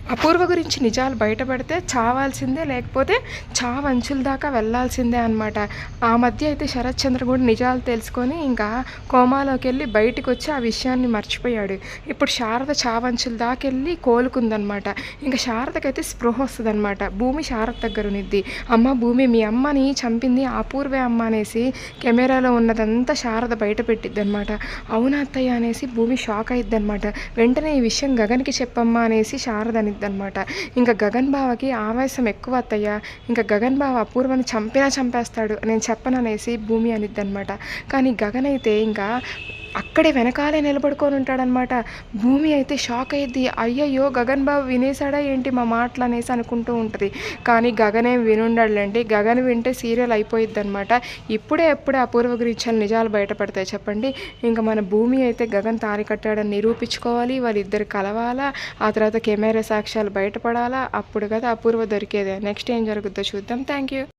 అపూర్వ గురించి నిజాలు బయటపడితే చావాల్సిందే, లేకపోతే చావంచుల దాకా వెళ్ళాల్సిందే అనమాట. ఆ మధ్య అయితే శరత్ చంద్ర కూడా నిజాలు తెలుసుకొని ఇంకా కోమాలోకెళ్ళి బయటికొచ్చి ఆ విషయాన్ని మర్చిపోయాడు. ఇప్పుడు శారద చావంచుల దాకెళ్ళి కోలుకుందనమాట. ఇంక శారదకైతే స్పృహ వస్తదనమాట. భూమి శారద దగ్గరునిద్ది. "అమ్మ భూమి, మీ అమ్మని చంపింది అపూర్వే అమ్మ" అనేసి కెమెరాలో ఉన్నదంతా శారద బయట పెట్టిద్దనమాట. "అవునా అత్తయ్య" అనేసి భూమి షాక్ అయిద్దనమాట. వెంటనే "ఈ విషయం గగన్‌కి చెప్పమ్మా" అనేసి శారద అనిద్దనమాట. ఇంక గగన్ బావకి ఆవేశం ఎక్కువ అత్తయ్య, ఇంక గగన్ బావ అపూర్వని చంపినా చంపేస్తాడు, నేను చెప్పననేసి భూమి అనిద్దనమాట. కానీ గగన్ అయితే ఇంకా అక్కడే వెనకాలే నిలబడుకొని ఉంటాడనమాట. భూమి అయితే షాక్ అయ్యిద్ది. అయ్యయ్యో! గగన్ బావ వినేసాడా ఏంటి మా మాటలనేసి అనుకుంటూ ఉంటది. కానీ గగనేం వినుండడులెండి. గగన్ వింటే సీరియల్ అయిపోయిద్దనమాట. ఎప్పుడే అపూర్వ గురించిన నిజాలు బయటపడతాయి చెప్పండి. ఇంక మన భూమి అయితే గగన్ తాళి కట్టాడని నిరూపించుకోవాలి. వాళ్ళిద్దరు కలవాలా, ఆ తర్వాత కెమెరా సాక్ష్యాలు బయటపడాలా. అప్పుడు కదా అపూర్వ దొరికేది. నెక్స్ట్ ఏం జరుగుద్దో చూద్దాం. Thank you.